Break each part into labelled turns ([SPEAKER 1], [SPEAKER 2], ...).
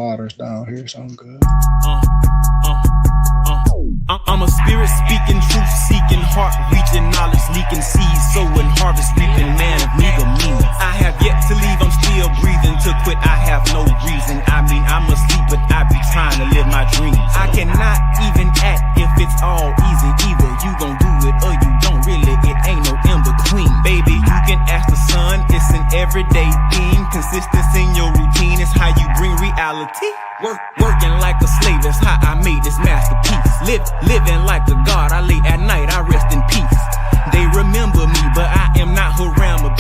[SPEAKER 1] moderators down here, so I'm good.
[SPEAKER 2] I'm a spirit speaking, truth seeking, heart reaching, knowledge leaking, seeds sowing, harvest reaping, man of meager means. I have yet to leave, I'm still breathing. To quit, I have no reason. I mean, I'm asleep, but I be trying to live my dreams. I cannot even act if it's all easy. Either you gon' do it or you don't. Really, it ain't no in between. Baby, you can ask the sun, it's an everyday theme. Consistency in your routine is how you bring reality. Working like a slave, that's how I made this masterpiece. Living like a god, I lay at night, I rest in peace. They remember me, but I am not Haram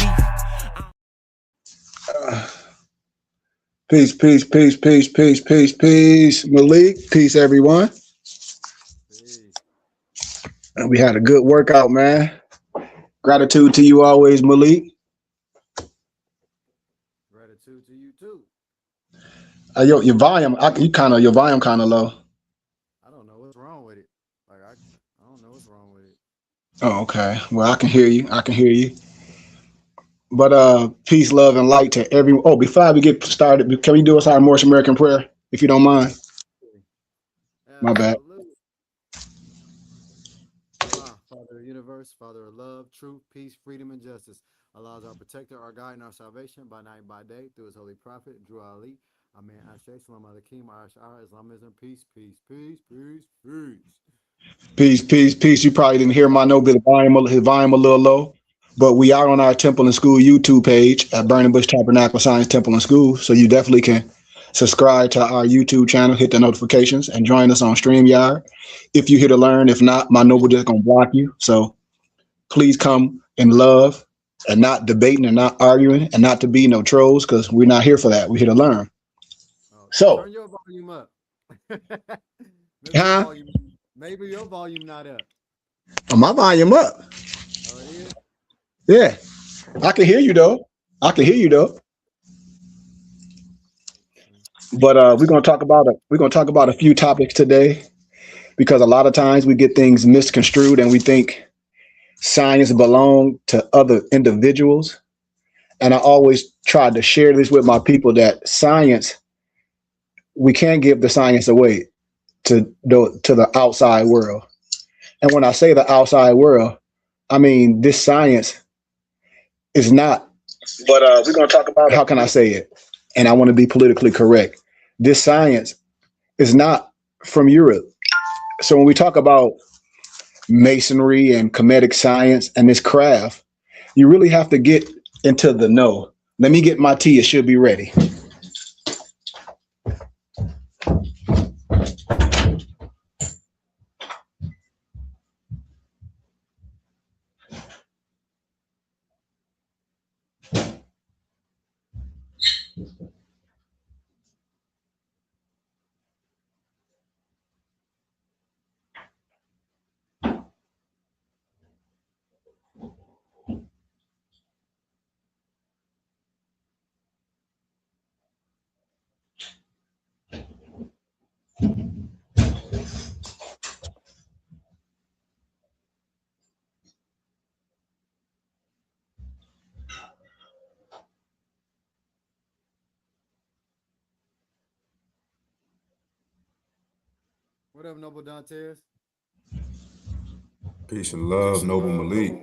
[SPEAKER 1] Peace, peace, peace, peace, peace, peace, peace. Malik, peace, everyone. And we had a good workout, man. Gratitude to you always, Malik.
[SPEAKER 3] Gratitude to you too.
[SPEAKER 1] Your volume, your volume kind of low.
[SPEAKER 3] I don't know what's wrong with it. Like I don't know what's wrong with it.
[SPEAKER 1] Oh, okay. Well, I can hear you. I can hear you. But peace, love, and light to everyone. Oh, before we get started, can we do us our Morse American prayer, if you don't mind? My bad.
[SPEAKER 3] Father of the universe, Father of love, truth, peace, freedom, and justice. Allah is our protector, our guide, and our salvation by night and by day through his holy prophet, Drew Ali. Amen. Ashe, Salam Alaikum, Ash'ar, Islamism, peace, peace, peace, peace, peace.
[SPEAKER 1] Peace, peace, peace. You probably didn't hear my note, but his volume a little low. But we are on our Temple and School YouTube page at Burning Bush Tabernacle Science Temple and School. So you definitely can subscribe to our YouTube channel, hit the notifications, and join us on StreamYard. If you're here to learn, if not, my noble just gonna block you. So please come in love and not debating and not arguing and not to be no trolls, because we're not here for that. We're here to learn. So
[SPEAKER 3] turn your volume up. Maybe your volume not up.
[SPEAKER 1] Oh, my volume up.
[SPEAKER 3] Oh, it is?
[SPEAKER 1] Yeah, I can hear you though. But we're gonna talk about a few topics today, because a lot of times we get things misconstrued and we think science belongs to other individuals. And I always try to share this with my people that science, we can't give the science away to the outside world. And when I say the outside world, I mean this science is not. But we're going to talk about, how can I say it? And I want to be politically correct. This science is not from Europe. So when we talk about masonry and Kemetic science and this craft, you really have to get into the know. Let me get my tea. It should be ready.
[SPEAKER 3] What up, Noble Dantes?
[SPEAKER 4] Peace and love, Noble Malik.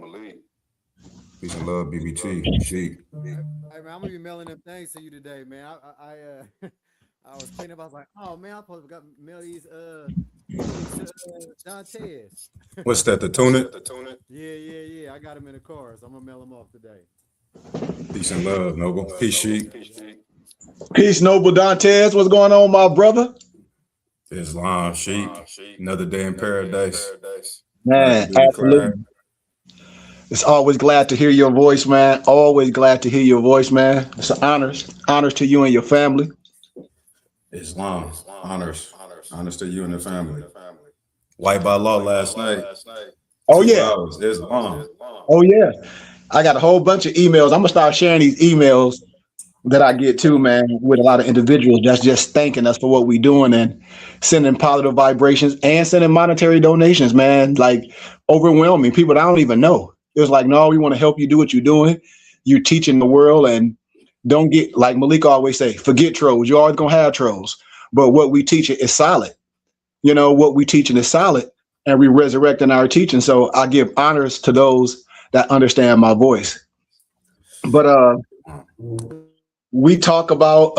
[SPEAKER 4] Peace and love, BBT. Sheik.
[SPEAKER 3] Hey, man, I'm gonna be mailing them things to you today, man. I was cleaning up. I was like, oh man, I'm supposed to mail these Dantes.
[SPEAKER 4] What's that? The tunic?
[SPEAKER 3] Yeah. I got them in the car, so I'm gonna mail them off today.
[SPEAKER 4] Peace and love, Noble. Peace, Sheik.
[SPEAKER 1] Peace, Noble Dantes. What's going on, my brother?
[SPEAKER 4] Islam, Sheik. Another day in paradise.
[SPEAKER 1] Man, absolutely. It's always glad to hear your voice, man. Always glad to hear your voice, man. It's an honors to you and your family.
[SPEAKER 4] Islam, honors to you and the family. White by law last night.
[SPEAKER 1] Oh yeah.
[SPEAKER 4] Islam.
[SPEAKER 1] Oh yeah. I got a whole bunch of emails. I'm gonna start sharing these emails that I get too, man, with a lot of individuals that's just thanking us for what we're doing and sending positive vibrations and sending monetary donations, man. Like overwhelming people that I don't even know. It was like, no, we want to help you do what you're doing. You're teaching the world, and don't get, like Malik always say, forget trolls. You're always gonna have trolls. but what we teach it is solid. You know, what we teaching is solid, and we resurrecting our teaching. So I give honors to those that understand my voice. But we talk about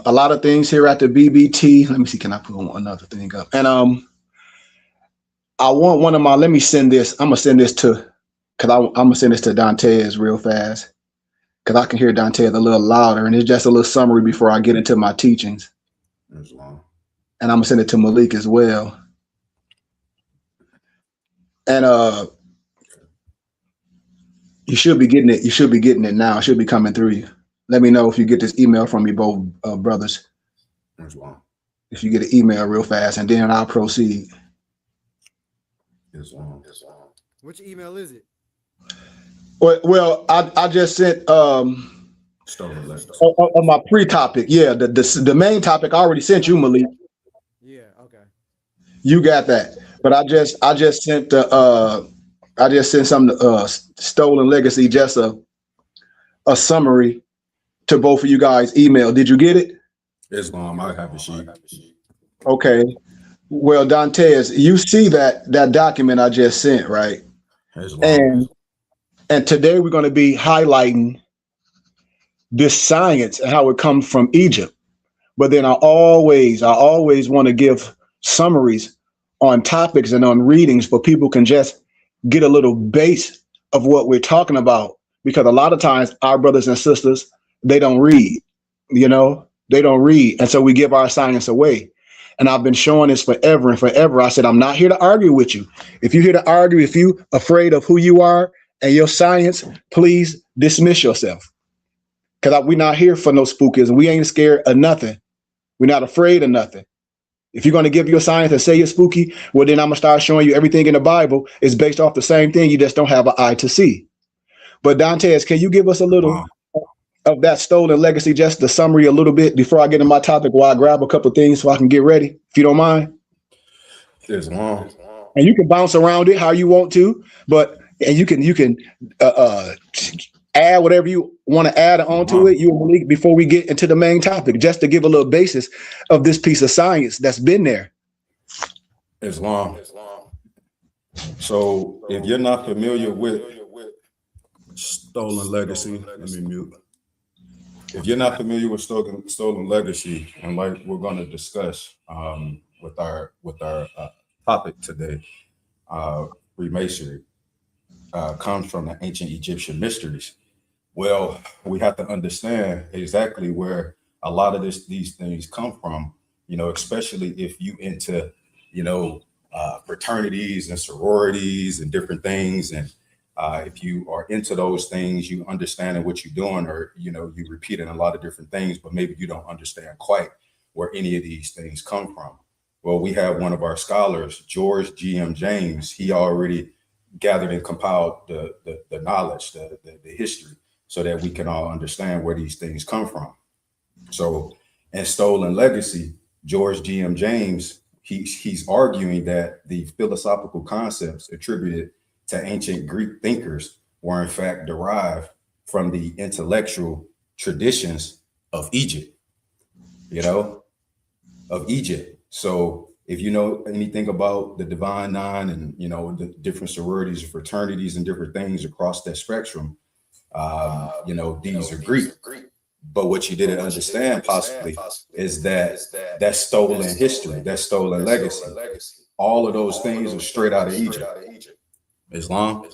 [SPEAKER 1] a lot of things here at the BBT. Let me see, can I put another thing up? And I want one of my. Let me send this. I'm gonna send this to, cause I'm gonna send this to Dantes real fast, cause I can hear Dantes a little louder, and it's just a little summary before I get into my teachings.
[SPEAKER 4] That's long.
[SPEAKER 1] And I'm gonna send it to Malik as well. And you should be getting it. You should be getting it now. It should be coming through you. Let me know if you get this email from you both, brothers.
[SPEAKER 4] That's long.
[SPEAKER 1] If you get an email real fast, and then I'll proceed.
[SPEAKER 4] It's long.
[SPEAKER 3] Which email is it?
[SPEAKER 1] Well, I just sent
[SPEAKER 4] Stolen letters.
[SPEAKER 1] on my pre-topic. Yeah, the main topic I already sent you, Malik.
[SPEAKER 3] Yeah. Okay.
[SPEAKER 1] You got that. But I just sent some stolen legacy, just a summary to both of you guys' email. Did you get it?
[SPEAKER 4] Islam, I have a sheet.
[SPEAKER 1] Okay. Well, Dantes, you see that document I just sent, right?
[SPEAKER 4] Islam.
[SPEAKER 1] And today we're going to be highlighting this science and how it comes from Egypt. But then I always want to give summaries on topics and on readings for people can just get a little base of what we're talking about. Because a lot of times our brothers and sisters, they don't read, they don't read. And so we give our science away. And I've been showing this forever and forever. I said, I'm not here to argue with you. If you're here to argue, if you afraid of who you are and your science, please dismiss yourself. Because we're not here for no spookism. We ain't scared of nothing. We're not afraid of nothing. If you're going to give your science and say you're spooky, well, then I'm going to start showing you everything in the Bible is based off the same thing. You just don't have an eye to see. But Dantes, can you give us a little of that stolen legacy, just the summary a little bit before I get in my topic while I grab a couple of things so I can get ready, if you don't mind?
[SPEAKER 4] It's long.
[SPEAKER 1] And you can bounce around it how you want to, and you can add whatever you want to add onto it, you and Malik, before we get into the main topic, just to give a little basis of this piece of science that's been there.
[SPEAKER 4] It's long. So if you're not familiar with stolen legacy, let me mute. If you're not familiar with stolen legacy, and like we're going to discuss with our topic today, Freemasonry comes from the ancient Egyptian mysteries. Well, we have to understand exactly where a lot of these things come from, especially if you into, fraternities and sororities and different things. And if you are into those things, you understanding what you're doing, or, you repeating a lot of different things, but maybe you don't understand quite where any of these things come from. Well, we have one of our scholars, George G.M. James. He already gathered and compiled the knowledge, the history, so that we can all understand where these things come from. So in Stolen Legacy, George G.M. James, he's arguing that the philosophical concepts attributed to ancient Greek thinkers were in fact derived from the intellectual traditions of Egypt, of Egypt. So if you know anything about the Divine Nine and, the different sororities and fraternities and different things across that spectrum, these are Greek. But what you didn't understand possibly is that stolen history, that stolen legacy, all of those things are straight out of Egypt. Islam.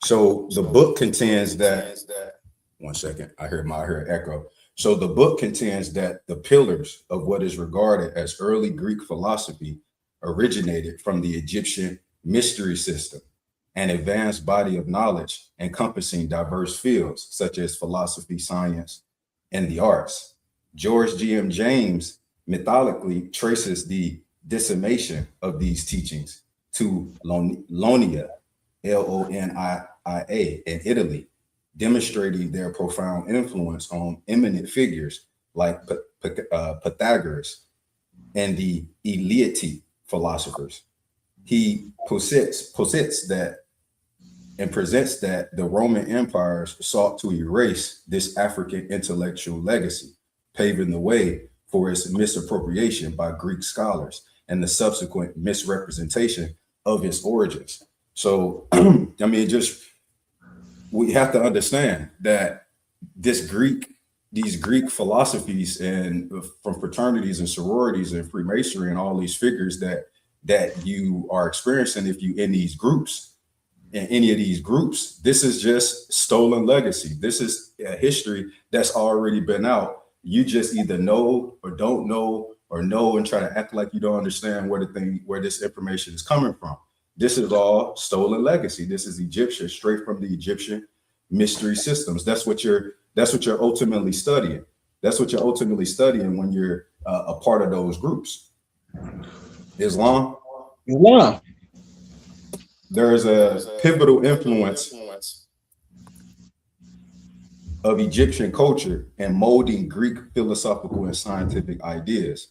[SPEAKER 4] So the book contends that, one second, I hear echo. So the book contends that the pillars of what is regarded as early Greek philosophy originated from the Egyptian mystery system, an advanced body of knowledge encompassing diverse fields such as philosophy, science, and the arts. George G.M. James methodically traces the dissemination of these teachings to Lonia, L-O-N-I-I-A, in Italy, demonstrating their profound influence on eminent figures like Pythagoras and the Eleatic philosophers. He posits that and presents that the Roman empires sought to erase this African intellectual legacy, paving the way for its misappropriation by Greek scholars and the subsequent misrepresentation of its origins. So, I mean, we have to understand that these Greek philosophies and from fraternities and sororities and Freemasonry and all these figures that you are experiencing, if you in these groups, in any of these groups, this is just stolen legacy. This is a history that's already been out. You just either know or don't know, or know and try to act like you don't understand where this information is coming from. This is all stolen legacy. This is Egyptian, straight from the Egyptian mystery systems. That's what you're ultimately studying. That's what you're ultimately studying when you're a part of those groups. Islam. There is a pivotal influence of Egyptian culture in molding Greek philosophical and scientific ideas.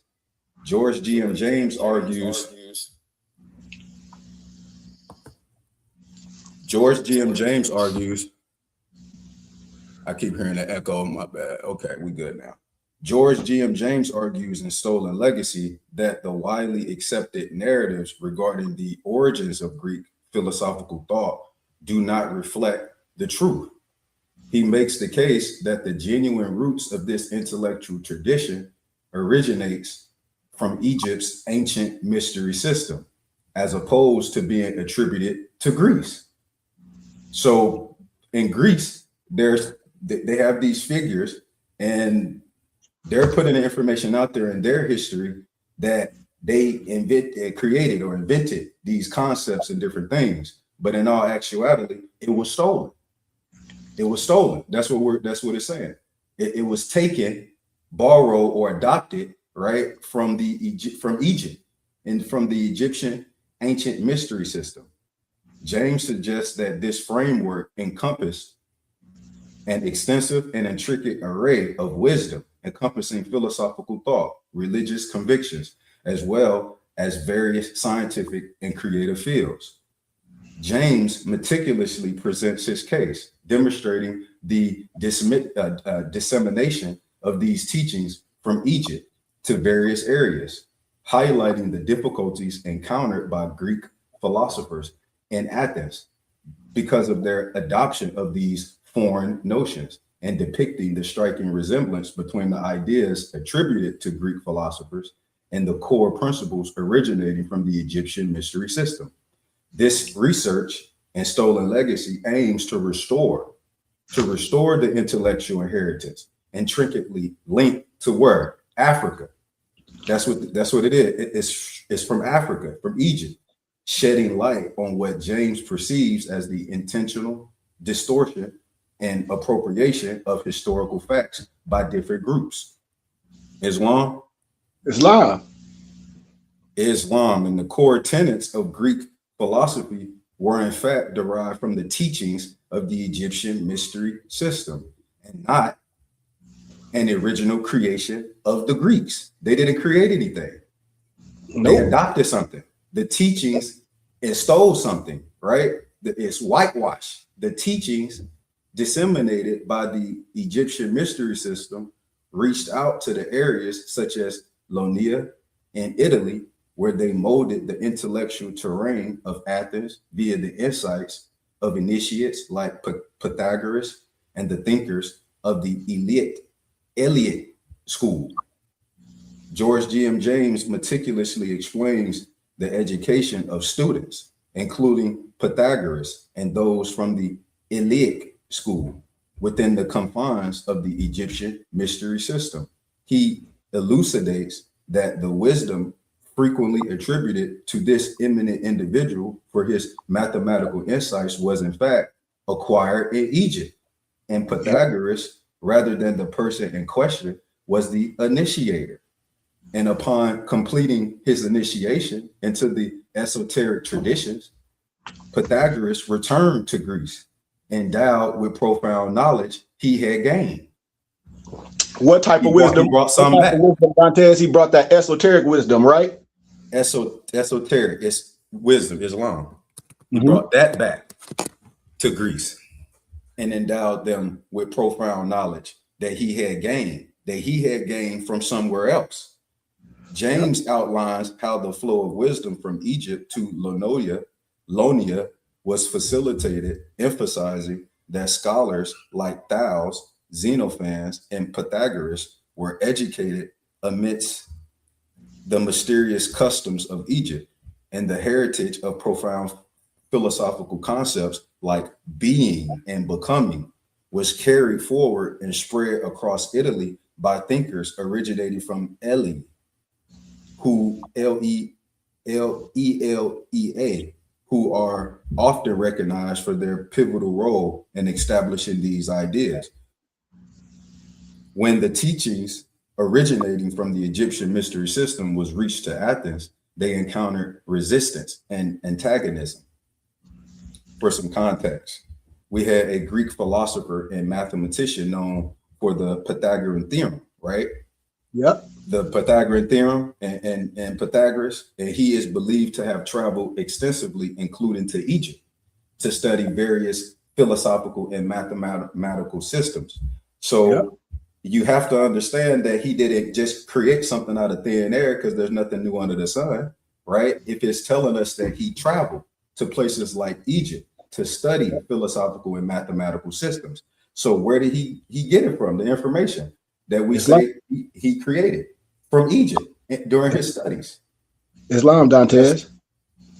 [SPEAKER 4] George G.M. James argues I keep hearing the echo, my bad. Okay, we good now. George G.M. James argues in Stolen Legacy that the widely accepted narratives regarding the origins of Greek philosophical thought do not reflect the truth. He makes the case that the genuine roots of this intellectual tradition originates from Egypt's ancient mystery system, as opposed to being attributed to Greece. So in Greece, they have these figures, and they're putting the information out there in their history that they created or invented these concepts and different things. But in all actuality, it was stolen. It was stolen. That's what it's saying. It was taken, borrowed, or adopted, right, from Egypt and from the Egyptian ancient mystery system. James suggests that this framework encompassed an extensive and intricate array of wisdom, encompassing philosophical thought, religious convictions, as well as various scientific and creative fields. James meticulously presents his case, demonstrating the dissemination of these teachings from Egypt to various areas, highlighting the difficulties encountered by Greek philosophers in Athens because of their adoption of these foreign notions, and depicting the striking resemblance between the ideas attributed to Greek philosophers and the core principles originating from the Egyptian mystery system. This research and Stolen Legacy aims to restore the intellectual inheritance, intricately linked to where? Africa. That's what it is. It's from Africa, from Egypt, shedding light on what James perceives as the intentional distortion and appropriation of historical facts by different groups. Islam and the core tenets of Greek philosophy were in fact derived from the teachings of the Egyptian mystery system, and not an original creation of the Greeks. They didn't create anything. They adopted something. The teachings stole something, right? It's whitewash. The teachings disseminated by the Egyptian mystery system reached out to the areas such as Ionia and Italy, where they molded the intellectual terrain of Athens via the insights of initiates like Pythagoras and the thinkers of the Eleatic school. George G.M. James meticulously explains the education of students, including Pythagoras and those from the Eleatic school, within the confines of the Egyptian mystery system. He elucidates that the wisdom frequently attributed to this eminent individual for his mathematical insights was in fact acquired in Egypt, and Pythagoras, rather than the person in question, was the initiator. And upon completing his initiation into the esoteric traditions, Pythagoras returned to Greece, endowed with profound knowledge he had gained.
[SPEAKER 1] What type of wisdom?
[SPEAKER 4] He brought some back.
[SPEAKER 1] Dantes, he brought that esoteric wisdom, right?
[SPEAKER 4] Esoteric, it's wisdom, Islam. He brought that back to Greece and endowed them with profound knowledge that he had gained from somewhere else. James outlines how the flow of wisdom from Egypt to Lonia was facilitated, emphasizing that scholars like Thales, Xenophon, and Pythagoras were educated amidst the mysterious customs of Egypt and the heritage of profound philosophical concepts like being and becoming was carried forward and spread across Italy by thinkers originating from Elea, who L-E-L-E-A, who are often recognized for their pivotal role in establishing these ideas. When the teachings originating from the Egyptian mystery system was reached to Athens, they encountered resistance and antagonism. For some context, we had a Greek philosopher and mathematician known for the Pythagorean theorem, right?
[SPEAKER 1] Yep.
[SPEAKER 4] The Pythagorean theorem and Pythagoras, and he is believed to have traveled extensively, including to Egypt, to study various philosophical and mathematical systems. So you have to understand that he didn't just create something out of thin air because there's nothing new under the sun, right? If it's telling us that he traveled to places like Egypt to study philosophical and mathematical systems. So where did he get it from? The information that we say he created from Egypt during his studies.
[SPEAKER 1] Islam, Dantes.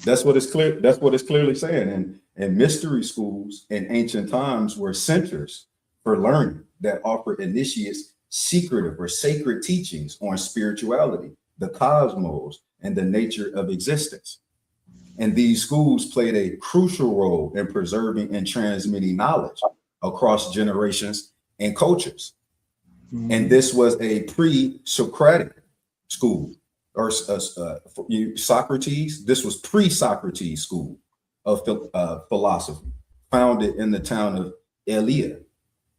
[SPEAKER 4] That's what it's clear. That's what it's clearly saying. And mystery schools in ancient times were centers for learning that offered initiates secretive or sacred teachings on spirituality, the cosmos, and the nature of existence. And these schools played a crucial role in preserving and transmitting knowledge across generations and cultures. And this was a pre-Socratic school, or Socrates. This was pre-Socrates school of philosophy, founded in the town of Elea,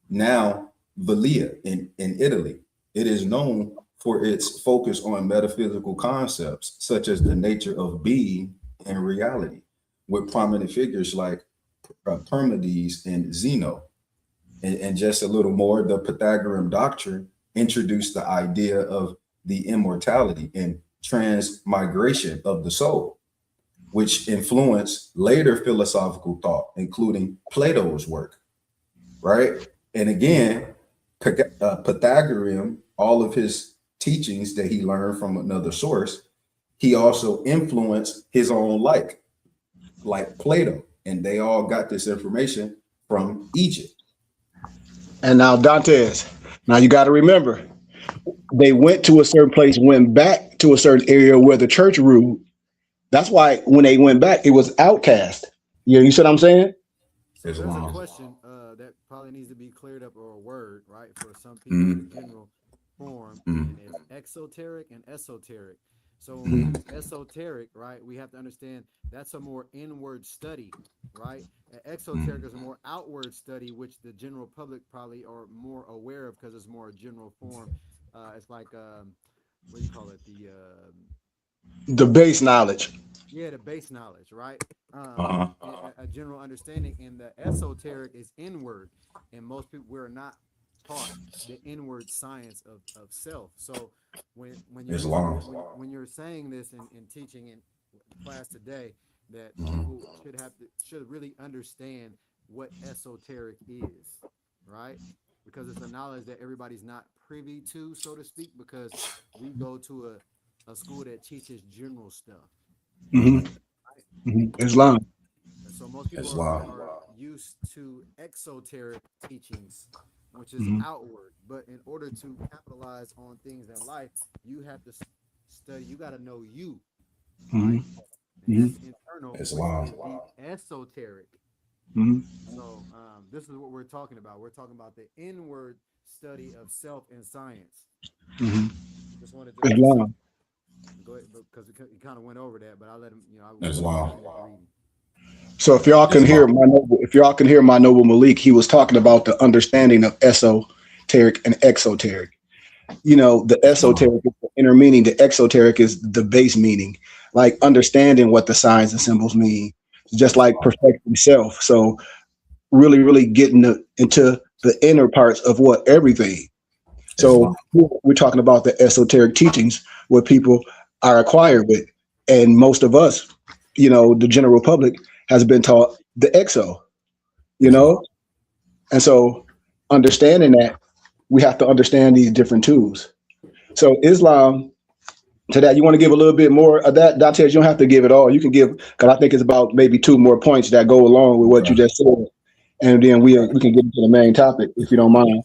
[SPEAKER 4] now Velia in Italy. It is known for its focus on metaphysical concepts such as the nature of being and reality, with prominent figures like Parmenides and Zeno. And just a little more, the Pythagorean doctrine introduced the idea of the immortality and transmigration of the soul, which influenced later philosophical thought, including Plato's work, right? And again, Pythagorean, all of his teachings that he learned from another source, he also influenced his own like Plato, and they all got this information from Egypt.
[SPEAKER 1] And now, Dantes, now you got to remember, they went to a certain place, went back to a certain area where the church ruled. That's why when they went back, it was outcast. You see what I'm saying?
[SPEAKER 3] There's a question that probably needs to be cleared up, or a word, right, for some people in general form. And it's exoteric and esoteric. So when we use esoteric, right, we have to understand that's a more inward study, right? Exoteric is a more outward study, which the general public probably are more aware of because it's more a general form. It's like, what do you call it?
[SPEAKER 1] The base knowledge.
[SPEAKER 3] Yeah, the base knowledge, right? A general understanding. And the esoteric is inward. And most people, we're not taught the inward science of self. So when you're saying this and teaching in class today, that people should really understand what esoteric is, right? Because it's a knowledge that everybody's not privy to, so to speak, because we go to a school that teaches general stuff.
[SPEAKER 1] Islam.
[SPEAKER 3] And so most people are used to exoteric teachings, which is outward. But in order to capitalize on things in life, you have to study. You got to know you. Right? That's internal. Esoteric. So this is what we're talking about. We're talking about the inward study of self and science. Just wanted to go ahead, because he kind of went over that, but I let him.
[SPEAKER 1] So if y'all can hear my noble Malik, he was talking about the understanding of esoteric and exoteric. You know, the esoteric is the inner meaning. The exoteric is the base meaning, like understanding what the signs and symbols mean, just like perfecting self. So really, really getting into the inner parts of what everything. So we're talking about the esoteric teachings, what people are acquired with. And most of us, you know, the general public has been taught the exo, you know? And so understanding that, we have to understand these different tools. So Islam, to that, you want to give a little bit more of that? Dantes, you don't have to give it all. You can give, because I think it's about maybe 2 more points that go along with what you just said. And then we can get into the main topic, if you don't mind.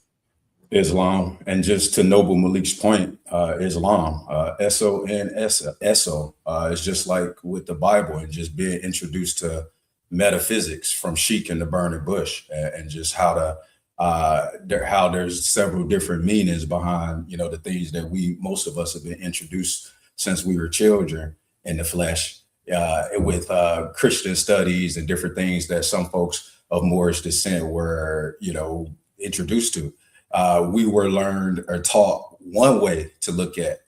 [SPEAKER 4] Islam, and just to Noble Malik's point, Islam, S-O-N-S-O, is just like with the Bible and just being introduced to metaphysics from Sheik in the Burning Bush, and just how there's several different meanings behind, you know, the things that most of us have been introduced since we were children in the flesh, with Christian studies and different things that some folks of Moorish descent were, you know, introduced to. We were learned or taught one way to look at,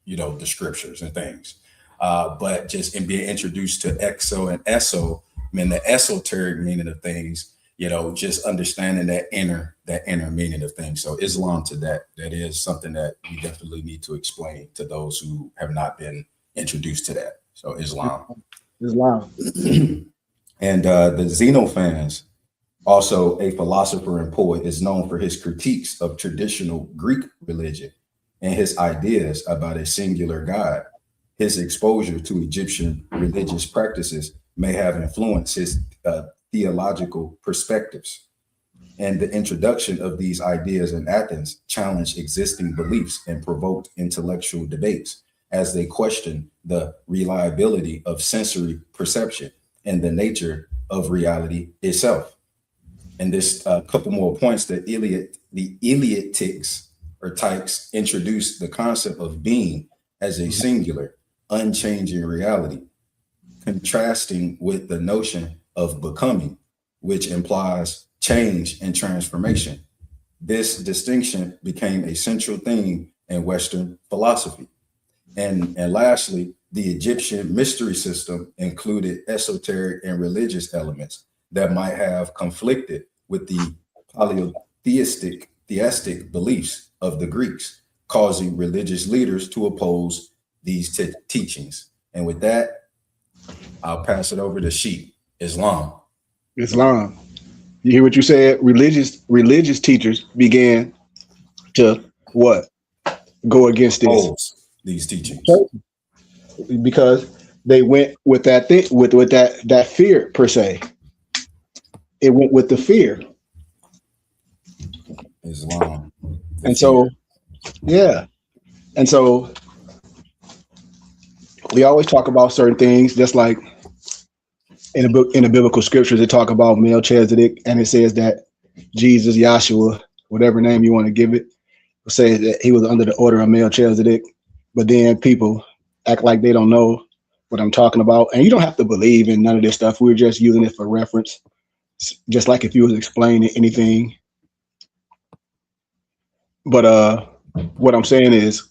[SPEAKER 4] you know, the scriptures and things, but just in being introduced to exo and eso, I mean, the esoteric meaning of things, you know, just understanding that inner meaning of things. So Islam, to that is something that we definitely need to explain to those who have not been introduced to that. So Islam. And the Xenophans, also a philosopher and poet, is known for his critiques of traditional Greek religion and his ideas about a singular God. His exposure to Egyptian religious practices may have influenced his theological perspectives. And the introduction of these ideas in Athens challenged existing beliefs and provoked intellectual debates as they questioned the reliability of sensory perception and the nature of reality itself. And this couple more points, the Eleatics or Tykes introduced the concept of being as a singular, unchanging reality, contrasting with the notion of becoming, which implies change and transformation. This distinction became a central theme in Western philosophy. And lastly, the Egyptian mystery system included esoteric and religious elements that might have conflicted with the polytheistic beliefs of the Greeks, causing religious leaders to oppose these teachings. And with that, I'll pass it over to Sheik. Islam.
[SPEAKER 1] You hear what you said? Religious teachers began to what? Go against
[SPEAKER 4] these teachings.
[SPEAKER 1] Because they went with that thing, with that fear per se. It went with the fear.
[SPEAKER 4] Islam.
[SPEAKER 1] And so, yeah. And so we always talk about certain things, just like in the biblical scriptures, they talk about Melchizedek, and it says that Jesus, Yahshua, whatever name you want to give it, says that he was under the order of Melchizedek. But then people act like they don't know what I'm talking about. And you don't have to believe in none of this stuff. We're just using it for reference. Just like if you was explaining anything. But what I'm saying is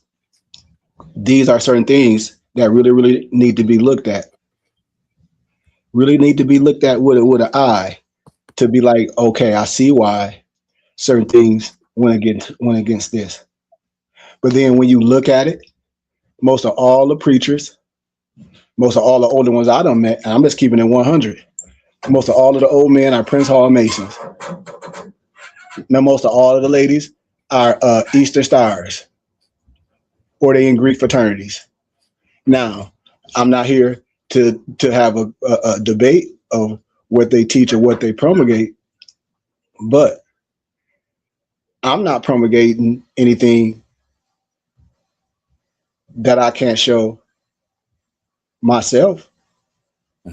[SPEAKER 1] these are certain things that really, really need to be looked at. Really need to be looked at with an eye to be like, okay, I see why certain things went against this. But then when you look at it, most of all the preachers, most of all the older ones I done met, and I'm just keeping it 100. Most of all of the old men are Prince Hall Masons. Now, most of all of the ladies are Eastern Stars, or they in Greek fraternities. Now, I'm not here to have a debate of what they teach or what they promulgate, but I'm not promulgating anything that I can't show myself.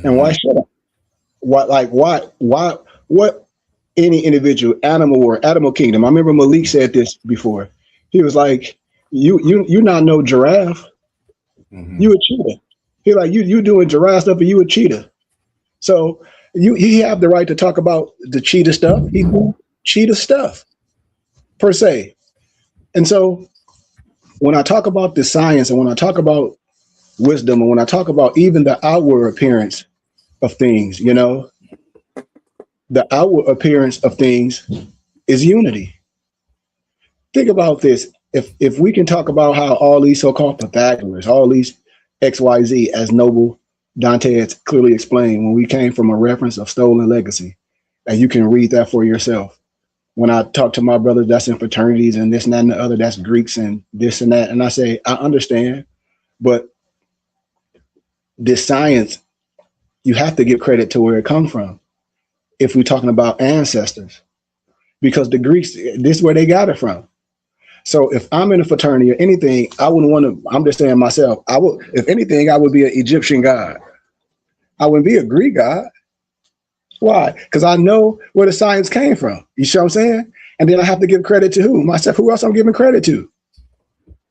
[SPEAKER 1] And why should I? What any individual, animal or animal kingdom? I remember Malik said this before. He was like, you're not no giraffe. You a cheetah. He like, you doing giraffe stuff and you a cheetah. So you have the right to talk about the cheetah stuff. He do cheetah stuff per se. And so when I talk about the science and when I talk about wisdom and when I talk about even the outward appearance of things, you know, the outward appearance of things is unity. Think about this. If we can talk about how all these so-called Pythagoras, all these XYZ, as Noble Dante has clearly explained, when we came from a reference of stolen legacy, and you can read that for yourself. When I talk to my brothers that's in fraternities and this and that and the other, that's Greeks and this and that, and I say, I understand, but this science, you have to give credit to where it comes from. If we're talking about ancestors, because the Greeks, this is where they got it from. So if I'm in a fraternity or anything, I wouldn't want to, I'm just saying myself, I would, if anything, I would be an Egyptian god. I wouldn't be a Greek god. Why? Because I know where the science came from. You see what I'm saying? And then I have to give credit to who? Myself. Who else I'm giving credit to?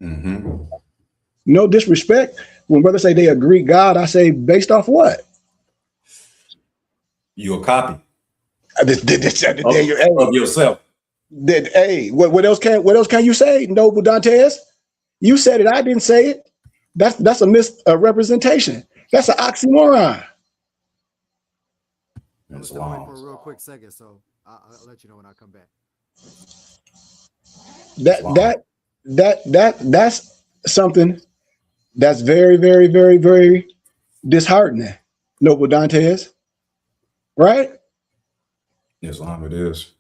[SPEAKER 4] Mm-hmm.
[SPEAKER 1] No disrespect. When brothers say they a Greek god, I say based off what?
[SPEAKER 4] You a copy
[SPEAKER 1] Of
[SPEAKER 4] yourself.
[SPEAKER 1] Hey, what else can you say, Noble Dantes? You said it. I didn't say it. That's a misrepresentation. That's an oxymoron.
[SPEAKER 3] I'm
[SPEAKER 4] It's
[SPEAKER 3] gonna step away
[SPEAKER 4] long.
[SPEAKER 3] for a real quick second, so I'll let you know when I come back.
[SPEAKER 1] That's something that's very, very, very, very disheartening, Noble Dantes. Right?
[SPEAKER 4] Islam it is.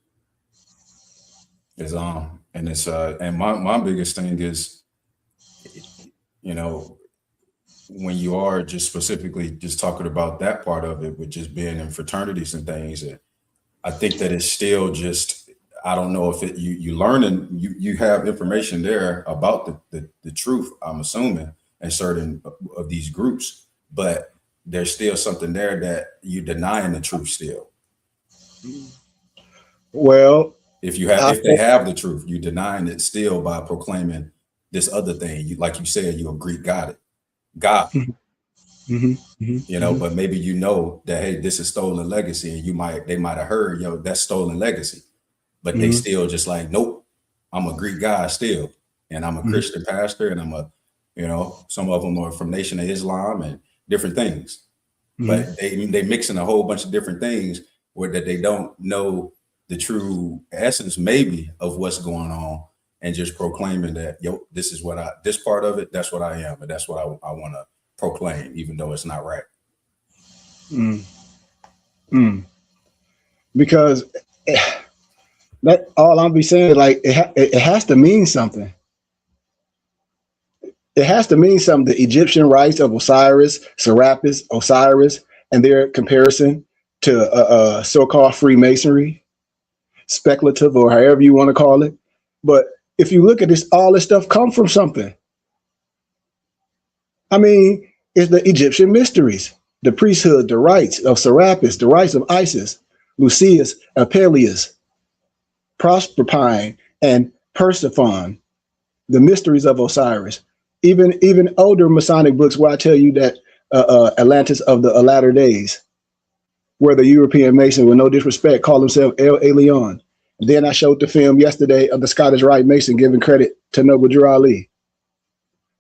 [SPEAKER 4] Islam. And it's and my biggest thing is, you know, when you are just specifically just talking about that part of it, with just being in fraternities and things, I think that it's still just, I don't know if it you learn and you have information there about the truth, I'm assuming, in certain of these groups, but there's still something there that you're denying the truth still.
[SPEAKER 1] Well,
[SPEAKER 4] if they have the truth, you're denying it still by proclaiming this other thing. Like you said, you're a Greek god.
[SPEAKER 1] Mm-hmm, mm-hmm,
[SPEAKER 4] you know, but maybe you know that, hey, this is stolen legacy, and they might have heard, yo, that's stolen legacy, but they still just like, nope, I'm a Greek god still, and I'm a Christian pastor, and I'm a, you know, some of them are from Nation of Islam and different things, but they mixing a whole bunch of different things where that they don't know the true essence maybe of what's going on, and just proclaiming that, yo, this is what this part of it, that's what I am, and that's what I want to proclaim, even though it's not right.
[SPEAKER 1] Because that all I'm be saying, like it has to mean something. It has to mean something. The Egyptian rites of Osiris, Serapis, Osiris, and their comparison to so-called Freemasonry, speculative, or however you want to call it. But if you look at this, all this stuff come from something. I mean, it's the Egyptian mysteries, the priesthood, the rites of Serapis, the rites of Isis, Lucius, Apelles, Proserpine, and Persephone, the mysteries of Osiris. Even older Masonic books where I tell you that Atlantis of the latter days, where the European Mason, with no disrespect, called himself El Elyon. Then I showed the film yesterday of the Scottish Rite Mason giving credit to Noble Drew Ali.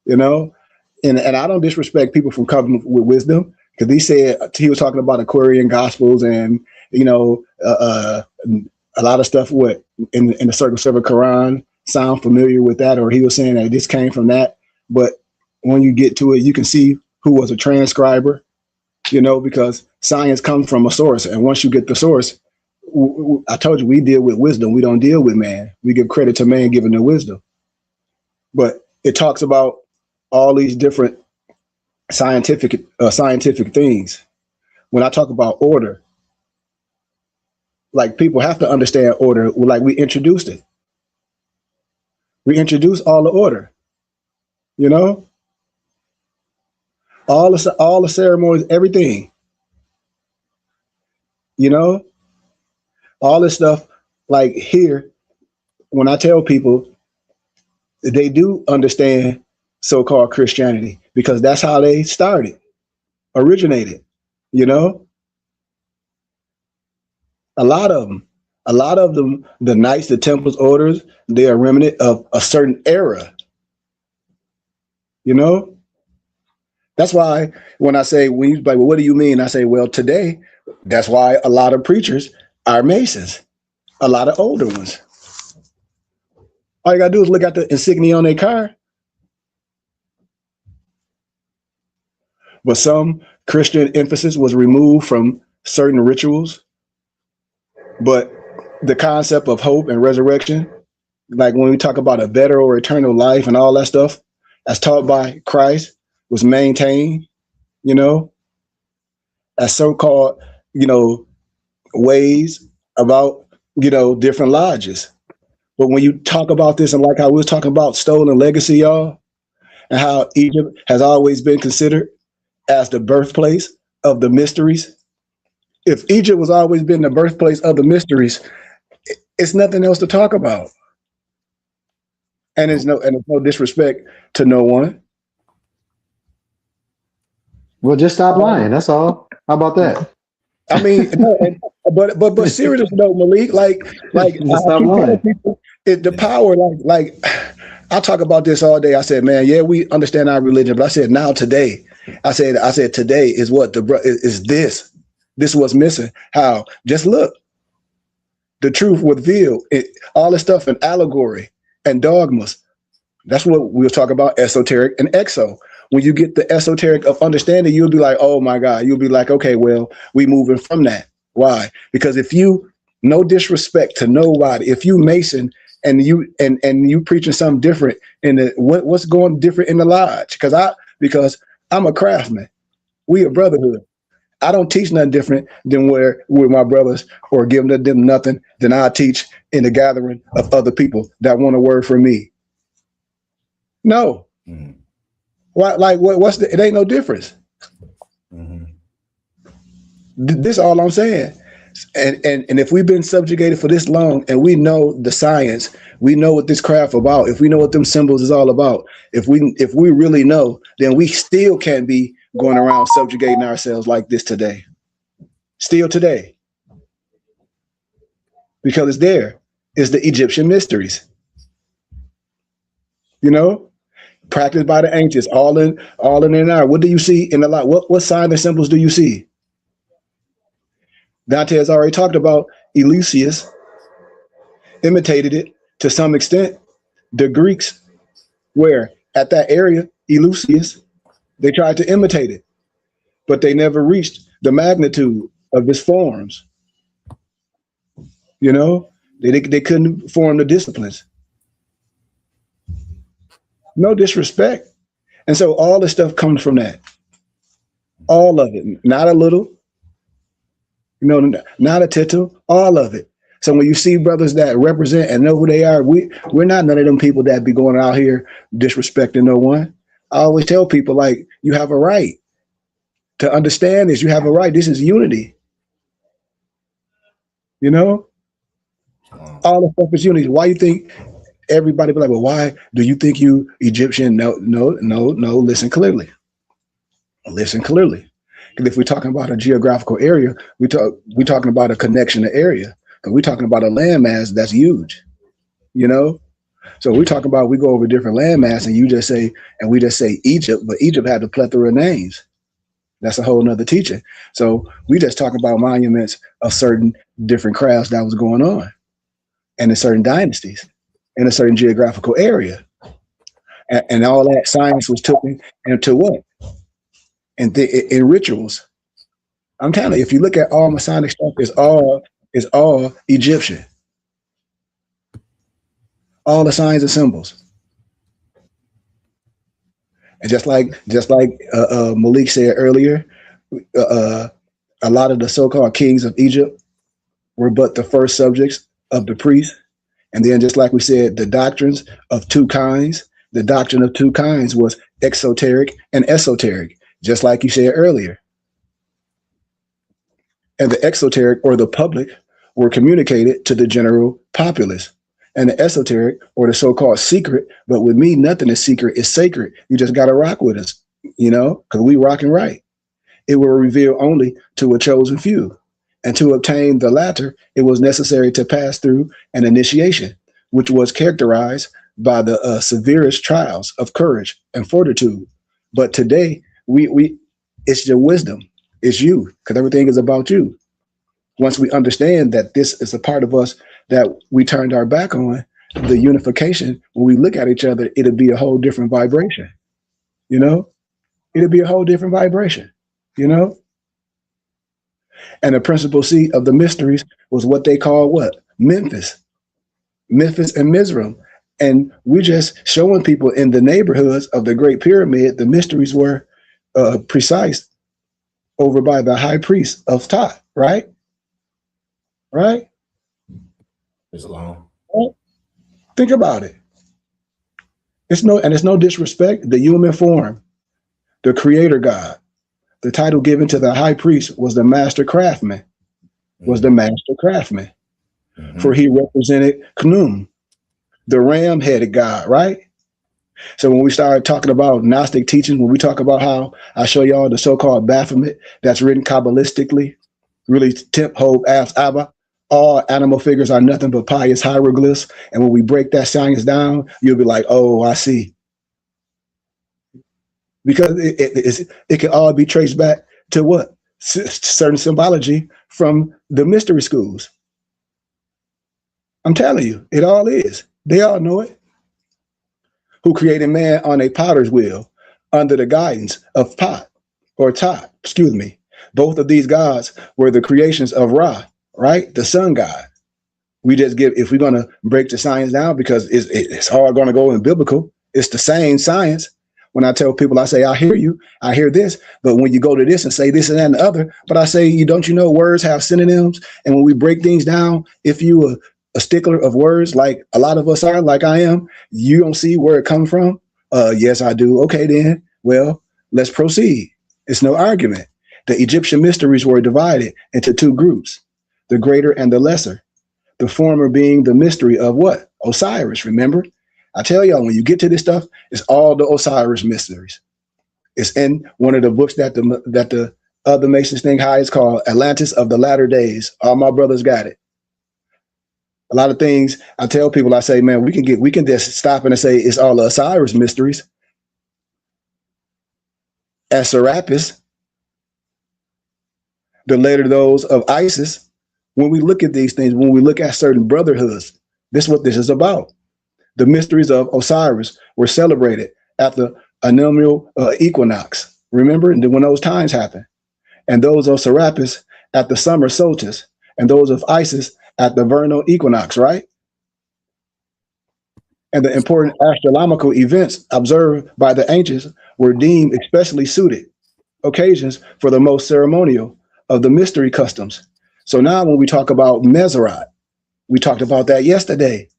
[SPEAKER 1] You know, and I don't disrespect people from coming with wisdom, because he was talking about Aquarian Gospels and, you know, a lot of stuff in the Circle Seven Quran sound familiar with that, or he was saying that this came from that. But when you get to it, you can see who was a transcriber, you know, because science comes from a source. And once you get the source, I told you, we deal with wisdom. We don't deal with man. We give credit to man giving the wisdom. But it talks about all these different scientific things. When I talk about order, like, people have to understand order. Like, we introduced it. We introduced all the order, you know, all the ceremonies, everything, you know, all this stuff. Like, here, when I tell people, they do understand so-called Christianity, because that's how they originated, you know. A lot of them, the Knights, the Templars, orders, they are remnant of a certain era, you know. That's why when you like, well, what do you mean? I say, well, today, that's why a lot of preachers our Masons, a lot of older ones. All you gotta do is look at the insignia on their car. But some Christian emphasis was removed from certain rituals. But the concept of hope and resurrection, like when we talk about a better or eternal life and all that stuff, as taught by Christ, was maintained, you know, as so-called, you know, ways about, you know, different lodges. But when you talk about this, and like how we was talking about stolen legacy, y'all, and how Egypt has always been considered as the birthplace of the mysteries. If Egypt was always been the birthplace of the mysteries, it's nothing else to talk about. And there's no disrespect to no one.
[SPEAKER 3] Well, just stop lying. That's all. How about that?
[SPEAKER 1] I mean, no, but seriously though, Malik, like I keep telling people, the power, like I talk about this all day. I said, man, yeah, we understand our religion, but I said now today, I said today is what is this. This was missing. How? Just look. The truth revealed. All this stuff in allegory and dogmas. That's what we'll talk about, esoteric and exo. When you get the esoteric of understanding, you'll be like, oh my God. You'll be like, okay, well, we moving from that. Why? Because if you, no disrespect to nobody, if you Mason and you preaching something different in the what's going different in the lodge, because I'm a craftsman. We a brotherhood. I don't teach nothing different than where my brothers or give them nothing than I teach in the gathering of other people that want a word from me. No. Mm-hmm. What's it ain't no difference. Mm-hmm. This is all I'm saying. And if we've been subjugated for this long and we know the science, we know what this craft about, if we know what them symbols is all about, if we really know, then we still can't be going around subjugating ourselves like this today. Still today. Because it's there. It's the Egyptian mysteries. You know? Practiced by the ancients, all in there. What do you see in the light? What signs and symbols do you see? Dante has already talked about Eleusis, imitated it to some extent. The Greeks, where at that area, Eleusis, they tried to imitate it, but they never reached the magnitude of its forms. You know, they couldn't form the disciplines. No disrespect. And so all this stuff comes from that. All of it, not a little, you know, not a tittle, all of it. So when you see brothers that represent and know who they are, we're not none of them people that be going out here disrespecting no one. I always tell people, like, you have a right to understand this. You have a right. This is unity. You know, all the stuff is unity. Why you think everybody be like, well, why do you think you Egyptian? No. Listen clearly. Listen clearly. Because if we're talking about a geographical area, we're talking about a connection to area. Because we're talking about a landmass that's huge. You know? So we're talking about, we go over different landmass and we just say Egypt, but Egypt had a plethora of names. That's a whole nother teaching. So we just talking about monuments of certain different crafts that was going on and in certain dynasties in a certain geographical area. And all that science was taken into what? And in rituals. I'm telling you, if you look at all Masonic stuff, it's all Egyptian. All the signs and symbols. And just like Malik said earlier, a lot of the so-called kings of Egypt were but the first subjects of the priests. And then just like we said, the doctrines of two kinds, the doctrine of two kinds was exoteric and esoteric, just like you said earlier. And the exoteric or the public were communicated to the general populace. And the esoteric or the so-called secret, but with me, nothing is secret, it's sacred. You just got to rock with us, you know, because we rocking right. It will reveal only to a chosen few. And to obtain the latter, it was necessary to pass through an initiation, which was characterized by the severest trials of courage and fortitude. But today, it's your wisdom. It's you, because everything is about you. Once we understand that this is a part of us that we turned our back on, the unification, when we look at each other, it'll be a whole different vibration. You know, it'll be a whole different vibration, you know? And the principal seat of the mysteries was what they call what? Memphis and Mizraim. And we're just showing people in the neighborhoods of the Great Pyramid, the mysteries were precise over by the high priest of Tot, right? Right?
[SPEAKER 4] It's long.
[SPEAKER 1] Think about it. It's no disrespect. The human form, the creator God, the title given to the high priest was the master craftsman, for he represented Khnum, the ram-headed God, right? So when we started talking about Gnostic teaching, when we talk about how I show y'all the so-called Baphomet that's written Kabbalistically, really Tip, Hope, Abba, all animal figures are nothing but pious hieroglyphs. And when we break that science down, you'll be like, oh, I see. Because it can all be traced back to what? Certain symbology from the mystery schools. I'm telling you, it all is. They all know it. Who created man on a potter's wheel under the guidance of Tot. Excuse me. Both of these gods were the creations of Ra, right? The sun god. We just if we're going to break the science down, because it's all going to go in biblical, it's the same science. When I tell people, I say, I hear you, I hear this, but when you go to this and say this and that and the other, but I say, don't you know words have synonyms? And when we break things down, if you are a stickler of words, like a lot of us are, like I am, you don't see where it comes from? Yes, I do. Okay, then, well, let's proceed. It's no argument. The Egyptian mysteries were divided into two groups, the greater and the lesser. The former being the mystery of what? Osiris, remember? I tell y'all, when you get to this stuff, it's all the Osiris mysteries. It's in one of the books that the other Masons think high. It's called Atlantis of the Latter Days. All my brothers got it. A lot of things I tell people, I say, man, we can just stop and say it's all the Osiris mysteries. And Serapis, the later those of Isis. When we look at these things, when we look at certain brotherhoods, this is what this is about. The mysteries of Osiris were celebrated at the annual equinox. Remember when those times happened? And those of Serapis at the summer solstice, and those of Isis at the vernal equinox, right? And the important astronomical events observed by the ancients were deemed especially suited occasions for the most ceremonial of the mystery customs. So now when we talk about Meseret, we talked about that yesterday.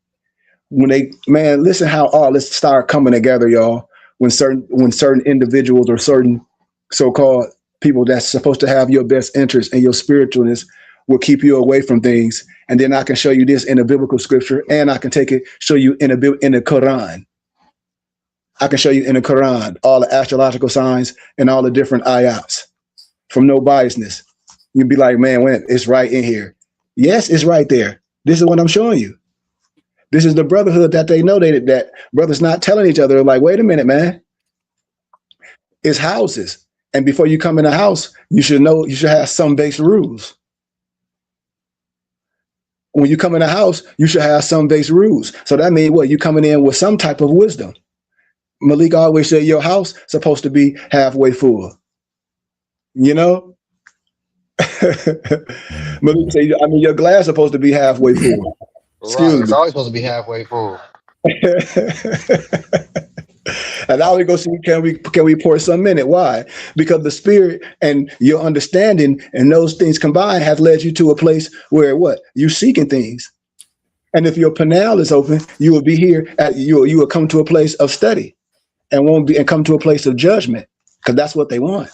[SPEAKER 1] Listen how all this start coming together, y'all. When certain individuals or certain so-called people that's supposed to have your best interest and your spiritualness will keep you away from things. And then I can show you this in a biblical scripture, and I can show you in the Quran. I can show you in the Quran all the astrological signs and all the different ayats from no biasness. You'd be like, man, it's right in here. Yes, it's right there. This is what I'm showing you. This is the brotherhood that they know that brothers not telling each other, like, wait a minute, man. It's houses. And before you come in a house, you should have some base rules. When you come in a house, you should have some base rules. So that means what? You coming in with some type of wisdom. Malik always said your house supposed to be halfway full. You know? Malik said, your glass supposed to be halfway full.
[SPEAKER 5] Right, it's always supposed to be halfway full.
[SPEAKER 1] And now we go see, can we pour some in it? Why? Because the spirit and your understanding and those things combined have led you to a place where what? You're seeking things. And if your panel is open, you will be here you will come to a place of study and come to a place of judgment, because that's what they want.